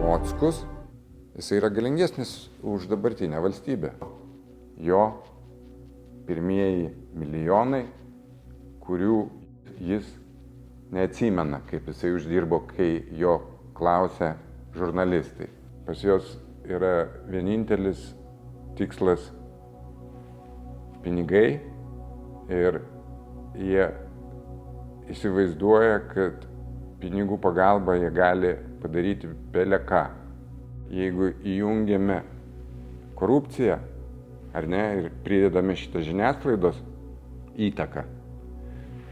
Mockus, jisai yra galingesnis už dabartinę valstybę. Jo pirmieji milijonai, kurių jis neatsimena, kaip jisai uždirbo, kai jo klausia žurnalistai. Pas juos yra vienintelis tikslas pinigai ir jie įsivaizduoja, kad pinigų pagalba jie gali padaryti bele ką. Jeigu įjungiame korupciją, ar ne, ir pridedame šitą žiniasklaidos įtaką,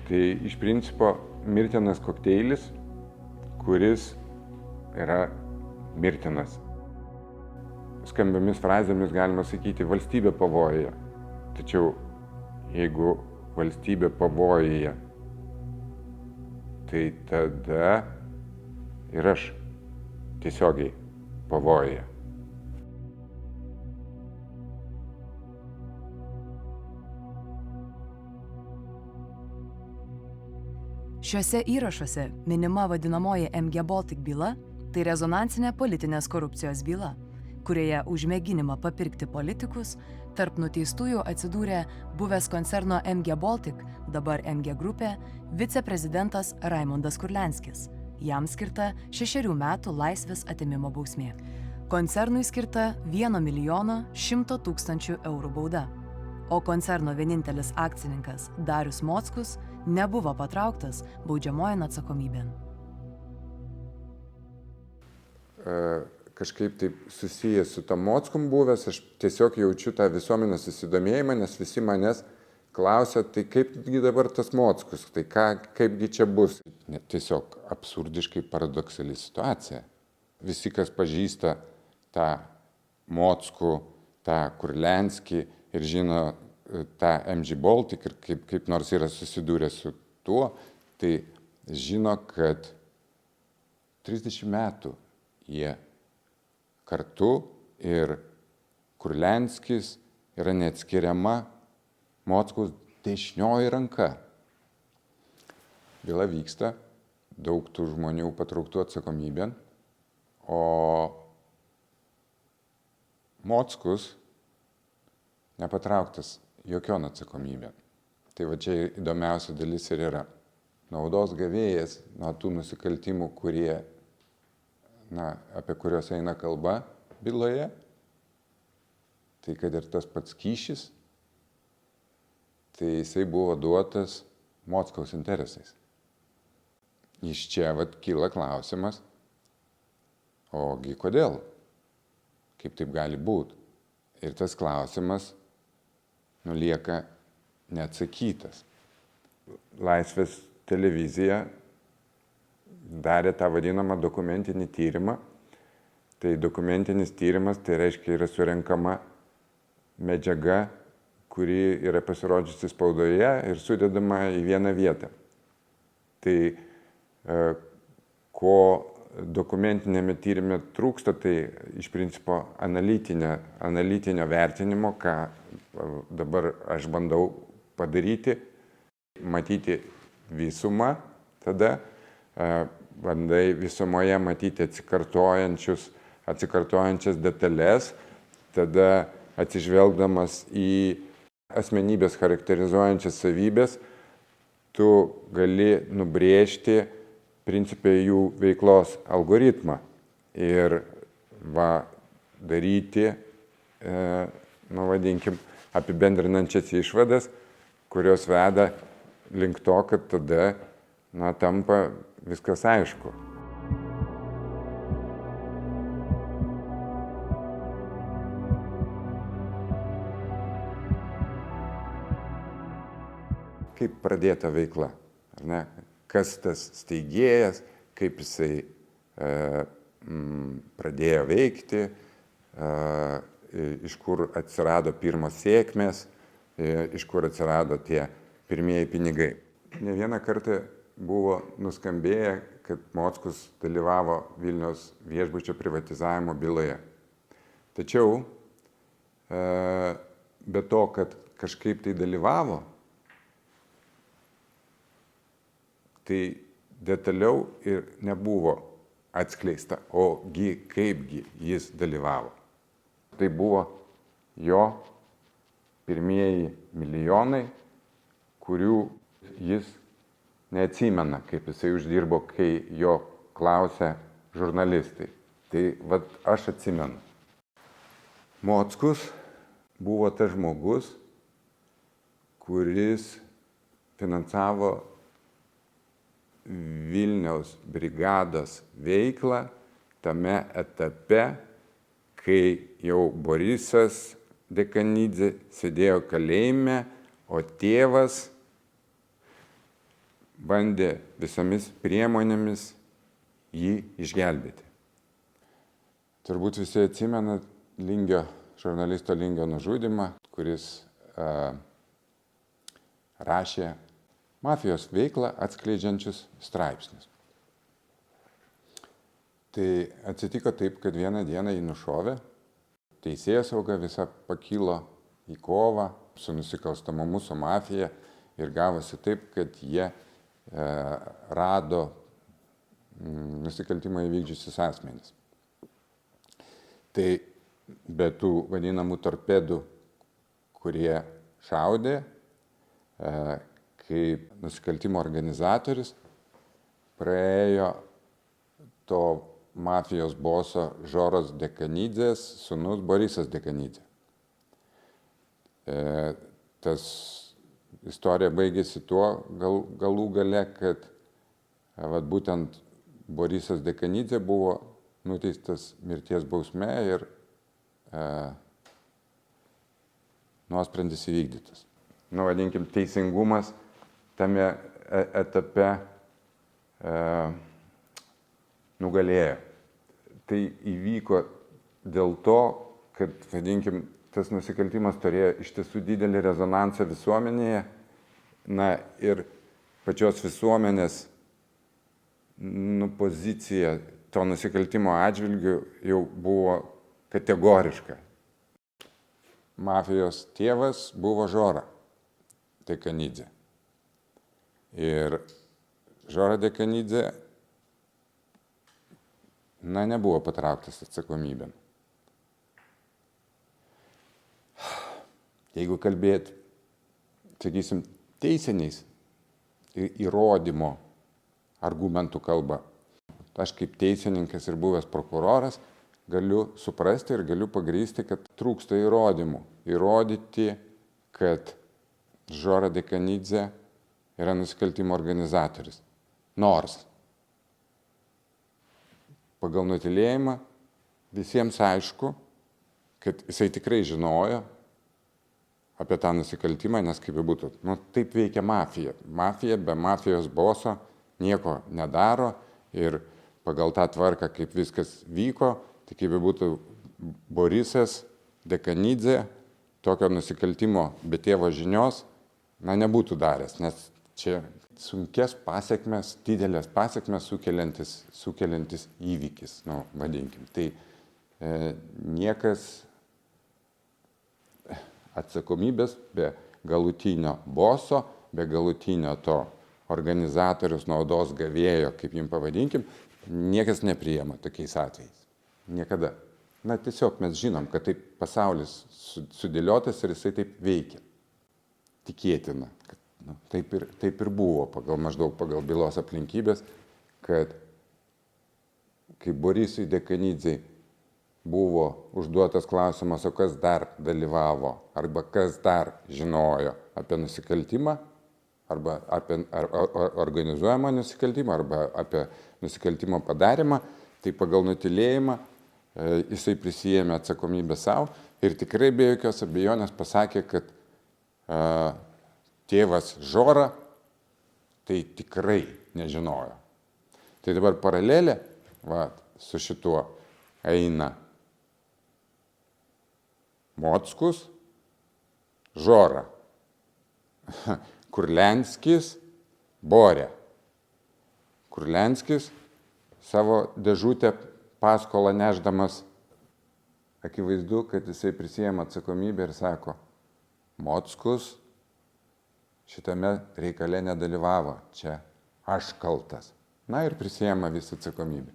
tai iš principo mirtinas kokteilis, kuris yra mirtinas. Skambiomis frazėmis galima sakyti valstybė pavojuje. Tačiau jeigu valstybė pavojuje, tai tada ir aš tiesiogiai pavojuje. Šiuose įrašuose minima vadinamoji MG Baltic byla, tai rezonansinė politinės korupcijos byla, kurioje už mėginimą papirkti politikus tarp nuteistųjų atsidūrė buvęs koncerno MG Baltic, dabar MG grupė, viceprezidentas Raimondas Kurlianskis. Jam skirta 6 metų laisvės atėmimo bausmė. Koncernui skirta 1 100 000 eurų bauda. O koncerno vienintelis akcininkas Darius Mockus nebuvo patrauktas baudžiamojon atsakomybėn. Kažkaip taip susijęs su tam Mockum buvęs, aš tiesiog jaučiu tą visuomenės susidomėjimą, nes visi manęs klausia, tai kaipgi dabar tas Mockus, tai kaipgi čia bus. Net tiesiog absurdiškai paradoksali situacija. Visi, kas pažįsta tą Mockų, tą Kurlianskį ir žino tą MG Baltic ir kaip nors yra susidūrę su tuo, tai žino, kad 30 metų jie kartu ir Kurlianskis yra neatskiriama Mockaus dešinioji ranka. Byla vyksta, daug tų žmonių patrauktų atsakomybėn, o Mockus nepatrauktas jokion atsakomybėn. Tai va čia įdomiausia dalis ir yra. Naudos gavėjas nuo tų nusikaltimų, apie kuriuos eina kalba byloje, tai kad ir tas pats kyšis, tai jisai buvo duotas Mockaus interesais. Iš čia kyla klausimas, ogi kodėl? Kaip taip gali būti? Ir tas klausimas lieka neatsakytas. Laisvės televizija darė tą vadinamą dokumentinį tyrimą. Tai dokumentinis tyrimas, tai reiškia, yra surenkama medžiaga, kuri yra pasirodžiusi spaudoje ir sudedama į vieną vietą. Tai ko dokumentinėme tyrime trūksta, tai iš principo analitinio vertinimo, ką dabar aš bandau padaryti, matyti visumą, tada bandai visumoje matyti atsikartojančias detalės, tada atsižvelgdamas į asmenybės charakterizuojančias savybės, tu gali nubrėžti principai jų veiklos algoritmą ir daryti, apibendrinančias išvadas, kurios veda link to, kad tada tampa viskas aišku. Kaip pradėta veikla, ar ne? Kas tas steigėjas, kaip jisai pradėjo veikti, iš kur atsirado pirmos sėkmės, iš kur atsirado tie pirmieji pinigai. Ne vieną kartą buvo nuskambėję, kad Mockus dalyvavo Vilniaus viešbučio privatizavimo byloje. Tačiau, be to, kad kažkaip tai dalyvavo, tai detaliau ir nebuvo atskleista, ogi kaipgi jis dalyvavo. Tai buvo jo pirmieji milijonai, kurių jis neatsimena, kaip jisai uždirbo, kai jo klausė žurnalistai. Tai aš atsimenu. Mockus buvo tas žmogus, kuris finansavo Vilniaus brigados veiklą tame etape, kai jau Borisas Dekanidze sėdėjo kalėjime, o tėvas bandė visomis priemonėmis jį išgelbėti. Turbūt visi atsimena žurnalisto Lingio nužudymą, kuris rašė mafijos veiklą atskleidžiančius straipsnius. Tai atsitiko taip, kad vieną dieną jį nušovė, teisėsauga visa pakilo į kovą su nusikalstamumu, su mafija ir gavosi taip, kad jie rado nusikaltimą įvykdžiusius asmenis. Tai be tų vadinamų torpedų, kurie šaudė, kaip nusikaltimo organizatorius, praėjo to mafijos boso Žoros Dekanidzės sūnus Borisas Dekanidzė. Tas istorija baigėsi tuo galų gale, kad būtent Borisas Dekanidzė buvo nuteistas mirties bausme ir nuosprendis įvykdytas. Vadinkim, teisingumas tame etape nugalėjo. Tai įvyko dėl to, kad, vadinkim, tas nusikaltimas turėjo iš tiesų didelį rezonansą visuomenėje, ir pačios visuomenės pozicija to nusikaltimo atžvilgiu jau buvo kategoriška. Mafijos tėvas buvo Žora Dekanidzė. Ir Žora Dekanidzė nebuvo patrauktas atsakomybėn. Jeigu kalbėt, sakysim, teisiniais įrodymo argumentų kalba, aš kaip teisininkas ir buvęs prokuroras galiu suprasti ir galiu pagrįsti, kad trūksta įrodymų. Įrodyti, kad Žora Dekanidzė yra nusikaltimo organizatorius. Nors pagal nutylėjimą visiems aišku, kad jisai tikrai žinojo apie tą nusikaltimą, nes kaip būtų, taip veikia mafija. Mafija be mafijos boso nieko nedaro ir pagal tą tvarką, kaip viskas vyko, tai kaip būtų Borisas Dekanidzė tokio nusikaltimo be tėvo žinios, nebūtų daręs, nes čia sunkes pasiekmes, didelės pasiekmes sukeliantis įvykis, vadinkim. Tai niekas atsakomybės be galutinio boso, be galutinio to organizatorius, naudos gavėjo, kaip jim pavadinkim, niekas nepriima tokiais atvejais. Niekada. Tiesiog mes žinom, kad taip pasaulis sudėliotas ir jisai taip veikia. Tikėtina, kad taip ir buvo maždaug pagal bylos aplinkybės, kad kai Borisui Dekanidzei buvo užduotas klausimas, o kas dar dalyvavo, arba kas dar žinojo apie nusikaltimą, arba apie organizuojamą nusikaltimą, arba apie nusikaltimo padarymą, tai pagal nutylėjimą jisai prisijėmė atsakomybę savo ir tikrai be jokios abejonės pasakė, kad tėvas Žora tai tikrai nežinojo. Tai dabar paralelė su šituo eina Mockus, Žora, Kurlianskis, Borė. Kurlianskis savo dėžutę paskolą nešdamas, akivaizdu, kad jisai prisijėmė atsakomybę ir sako, Mockus šitame reikale nedalyvavo, čia aš kaltas. Ir prisijėmė visą atsakomybę.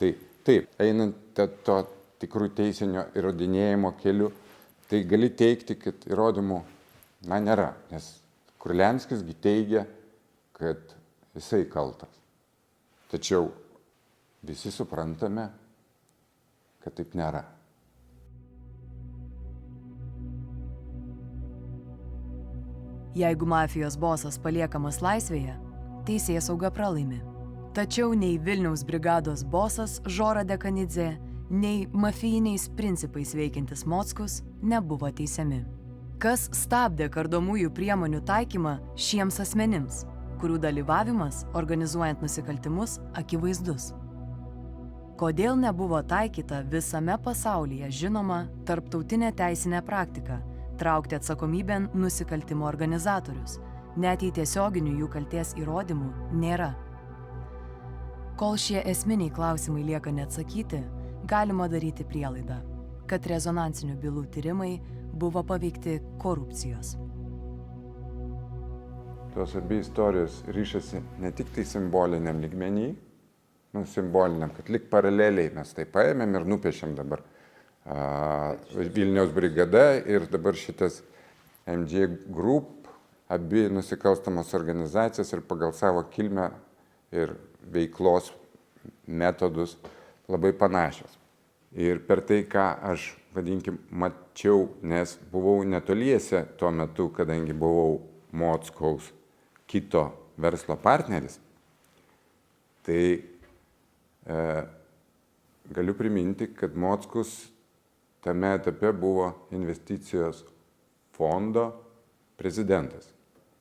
Tai taip, einant to tikrų teisinio įrodinėjimo keliu, tai gali teikti, kad įrodymų, nėra, nes Kurlianskis teigia, kad jisai kaltas. Tačiau visi suprantame, kad taip nėra. Jeigu mafijos bosas paliekamas laisvėje, teisėsauga pralaimi. Tačiau nei Vilniaus brigados bosas Žora Dekanidzė, nei mafijiniais principais veikiantis Mockus nebuvo teisiami. Kas stabdė kardomųjų priemonių taikymą šiems asmenims, kurių dalyvavimas organizuojant nusikaltimus akivaizdus? Kodėl nebuvo taikyta visame pasaulyje žinoma tarptautinė teisinė praktika traukti atsakomybėn nusikaltimo organizatorius, net jei tiesioginių jų kaltės įrodymų nėra? Kol šie esminiai klausimai lieka neatsakyti, galima daryti prielaidą, kad rezonansinių bylų tyrimai buvo paveikti korupcijos. Tos abi istorijos ryšasi ne tik tai simboliniam lygmenį, simboliniam, kad lik paraleliai mes tai paėmėm ir nupiešėm dabar Vilniaus brigada ir dabar šitas MG Group, abi nusikalstamos organizacijos ir pagal savo kilmę ir veiklos metodus labai panašios. Ir per tai, ką aš, mačiau, nes buvau netoliese tuo metu, kadangi buvau Mockaus kito verslo partneris, tai galiu priminti, kad Mockus tame etape buvo investicijos fondo prezidentas.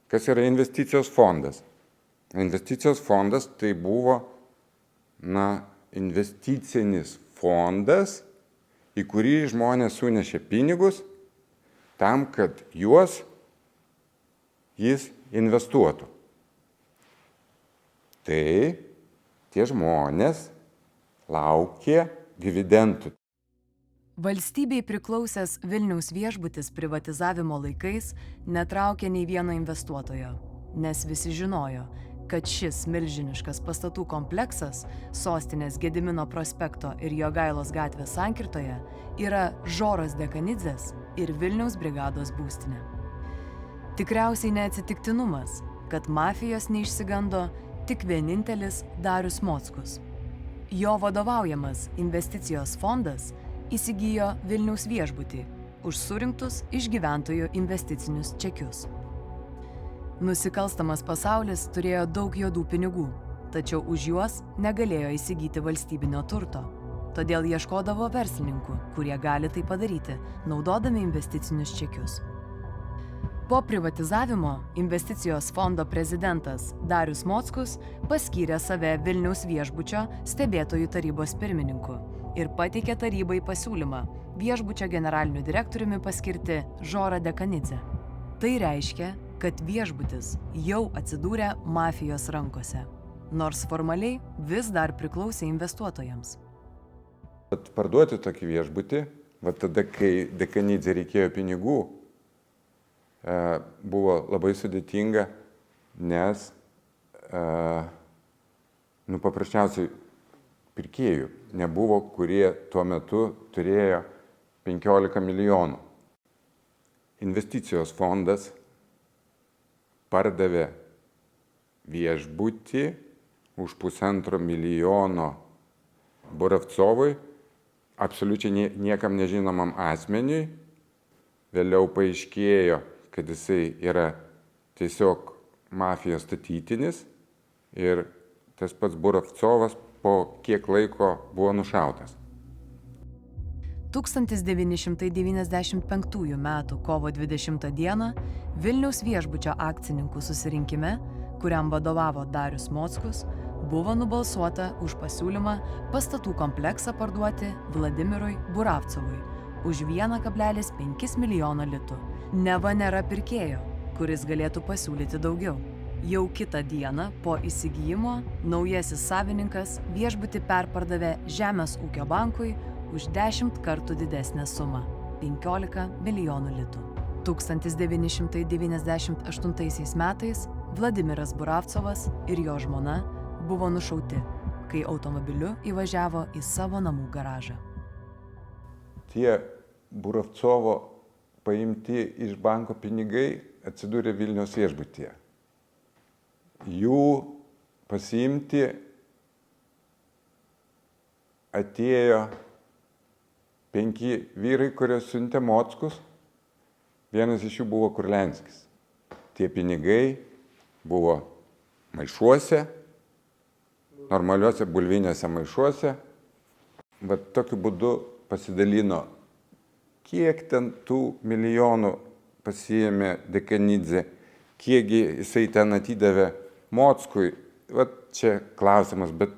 Kas yra investicijos fondas? Investicijos fondas tai buvo, investicinis fondas, į kurį žmonės sunešė pinigus tam, kad juos jis investuotų. Tai tie žmonės laukė dividendų. Valstybei priklausęs Vilniaus viešbutis privatizavimo laikais netraukė nei vieno investuotojo, nes visi žinojo, kad šis milžiniškas pastatų kompleksas sostinės Gedimino prospekto ir Jogailos gatvės sankirtoje yra Žoros Dekanidzės ir Vilniaus brigados būstinė. Tikriausiai neatsitiktinumas, kad mafijos neišsigando tik vienintelis Darius Mockus. Jo vadovaujamas investicijos fondas įsigijo Vilniaus viešbutį už surinktus iš gyventojų investicinius čekius. Nusikalstamas pasaulis turėjo daug juodų pinigų, tačiau už juos negalėjo įsigyti valstybinio turto. Todėl ieškodavo verslininkų, kurie gali tai padaryti, naudodami investicinius čekius. Po privatizavimo investicijos fondo prezidentas Darius Mockus paskyrė save Vilniaus viešbučio stebėtojų tarybos pirmininku ir pateikė tarybai pasiūlymą viešbučio generaliniu direktoriumi paskirti Žorą Dekanidzę. Tai reiškia, kad viešbutis jau atsidūrė mafijos rankose, nors formaliai vis dar priklausė investuotojams. Parduoti tokį viešbutį, tada, kai Dekanidzei reikėjo pinigų, buvo labai sudėtinga, nes paprasčiausiai pirkėjų nebuvo, kurie tuo metu turėjo 15 milijonų. Investicijos fondas pardavė viešbutį už 1,5 milijono Buravcovui, absoliučiai niekam nežinomam asmeniui. Vėliau paaiškėjo, kad jisai yra tiesiog mafijos statytinis ir tas pats Buravcovas po kiek laiko buvo nušautas. 1995 m. kovo 20 d. Vilniaus viešbučio akcininkų susirinkime, kuriam vadovavo Darius Mockus, buvo nubalsuota už pasiūlymą pastatų kompleksą parduoti Vladimirui Buravcovui už 1,5 milijono litų. Neva nėra pirkėjo, kuris galėtų pasiūlyti daugiau. Jau kitą dieną po įsigijimo naujasis savininkas viešbutį perpardavė Žemės ūkio bankui už 10 kartų didesnę sumą – 15 milijonų litų. 1998 metais Vladimiras Buravcovas ir jo žmona buvo nušauti, kai automobiliu įvažiavo į savo namų garažą. Tie Burovcovo paimti iš banko pinigai atsidūrė Vilniaus viešbutyje. Jų pasiimti atėjo 5 vyrai, kurios siuntė Mockus. Vienas iš jų buvo Kurlianskis. Tie pinigai buvo maišuose, normaliuose bulvinėse maišuose. Bet tokiu būdu pasidalino, kiek ten tų milijonų pasiėmė Dekanidze, kiekgi jisai ten atidavė Mockui. Vat čia klausimas, bet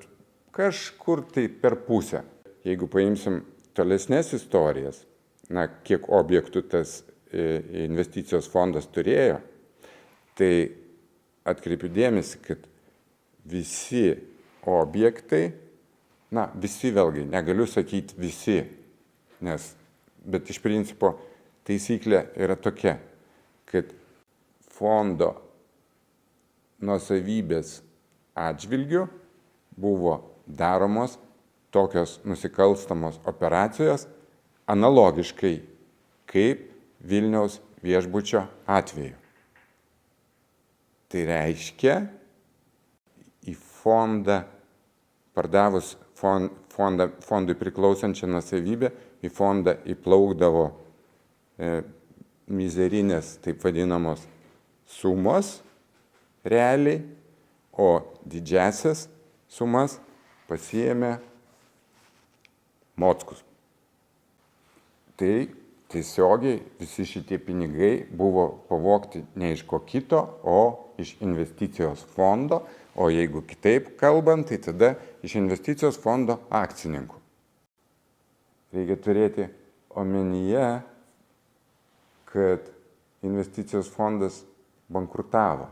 kažkur tai per pusę. Jeigu paimsim tolesnės istorijas, kiek objektų tas investicijos fondas turėjo, tai atkreipiu dėmesį, kad visi objektai, visi vėlgi, negaliu sakyti visi, bet iš principo taisyklė yra tokia, kad fondo nuosavybės atžvilgiu buvo daromos tokios nusikalstamos operacijos analogiškai kaip Vilniaus viešbučio atveju. Tai reiškia, į fondą, pardavus fondui priklausančią nuosavybę, į fondą įplaukdavo mizerinės, taip vadinamos, sumos realiai, o didžiasias sumas pasiėmė Mockus. Tai tiesiogiai visi šitie pinigai buvo pavogti ne iš ko kito, o iš investicijos fondo, o jeigu kitaip kalbant, tai tada iš investicijos fondo akcininkų. Reikia turėti omenyje, kad investicijos fondas bankrutavo.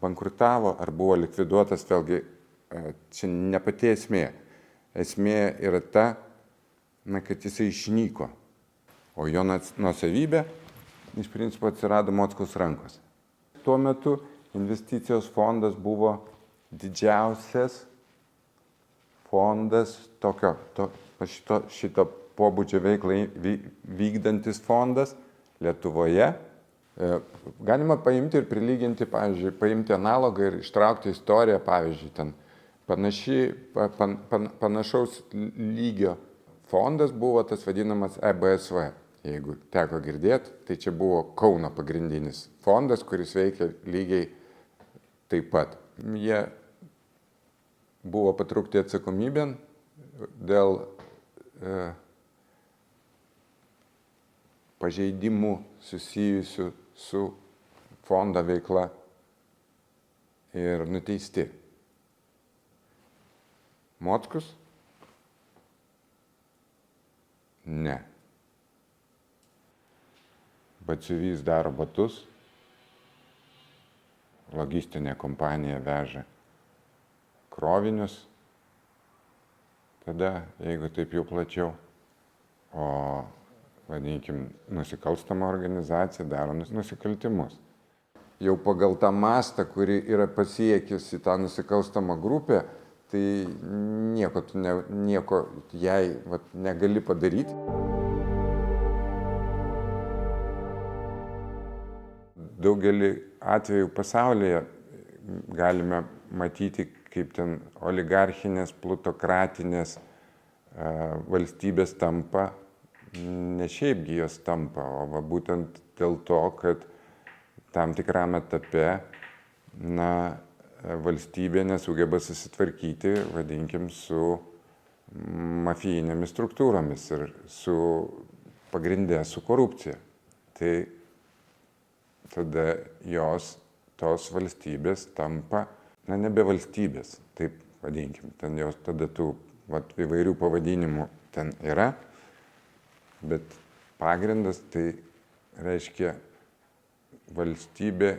Bankrutavo ar buvo likviduotas, vėlgi, čia ne pati esmė. Esmė yra ta, kad jisai išnyko, o jo nuosavybė iš principo atsirado Mockaus rankose. Tuo metu investicijos fondas buvo didžiausias fondas šito pobūdžio veiklą vykdantis fondas Lietuvoje. Galima paimti ir prilyginti, pavyzdžiui, paimti analogą ir ištraukti istoriją, pavyzdžiui, ten panašaus lygio fondas buvo tas vadinamas EBSV. Jeigu teko girdėti, tai čia buvo Kauno pagrindinis fondas, kuris veikia lygiai taip pat. Jie buvo patraukti atsakomybėn dėl pažeidimų susijusių su fondo veikla ir nuteisti. Mockus? Ne. Batsiuvys daro batus, logistinė kompanija veža krovinius, tada, jeigu taip jau plačiau, o, vadinkim, nusikalstama organizacija daro nusikaltimus. Jau pagal tą mastą, kuri yra pasiekiusi tą nusikalstamą grupę, tai nieko jai negali padaryti. Daugelį atvejų pasaulyje galime matyti, kaip ten oligarchinės, plutokratinės valstybės tampa, ne šiaipgi jos tampa, o būtent dėl to, kad tam tikram etape valstybė nesugeba susitvarkyti, vadinkim, su mafijinėmis struktūromis ir su pagrindė su korupcija. Tai tada tos valstybės tampa, nebe valstybės, taip vadinkim, ten jos tada tų įvairių pavadinimų ten yra, bet pagrindas tai reiškia valstybė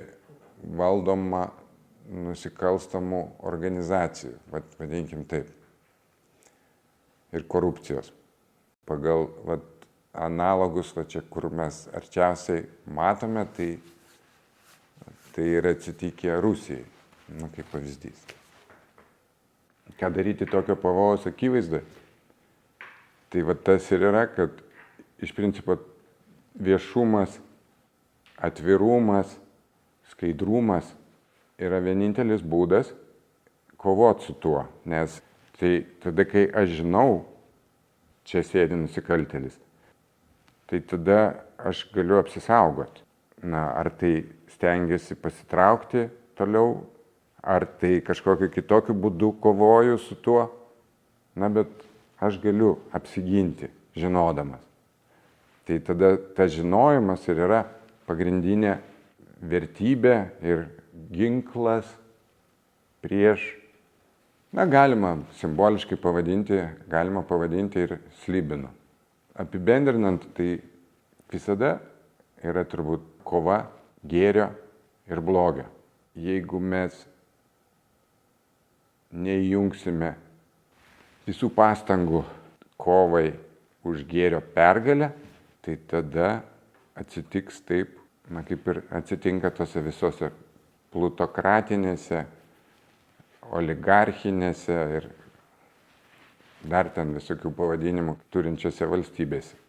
valdoma nusikalstamų organizacijų, vadinkim taip, ir korupcijos. Pagal analogus, čia kur mes arčiausiai matome, tai yra atsitikę Rusijai, kaip pavyzdys. ką daryti tokio pavojaus akivaizdoje. Tai va tas ir yra, kad iš principo viešumas, atvirumas, skaidrumas yra vienintelis būdas kovoti su tuo. Nes tai tada, kai aš žinau, čia sėdi nusikaltėlis, tai tada aš galiu apsisaugoti. Ar tai stengiasi pasitraukti toliau, ar tai kažkokiu kitokiu būdu kovoju su tuo, bet aš galiu apsiginti žinodamas. Tai tada tas žinojimas ir yra pagrindinė vertybė ir ginklas prieš, galima simboliškai pavadinti, galima pavadinti ir slibinu. Apibendrinant, tai visada yra turbūt kova gėrio ir blogio. Jeigu mes neįjungsime visų pastangų kovai už gėrio pergalę, tai tada atsitiks taip, kaip ir atsitinka tose visose plutokratinėse, oligarchinėse ir dar ten visokių pavadinimų turinčiose valstybėse.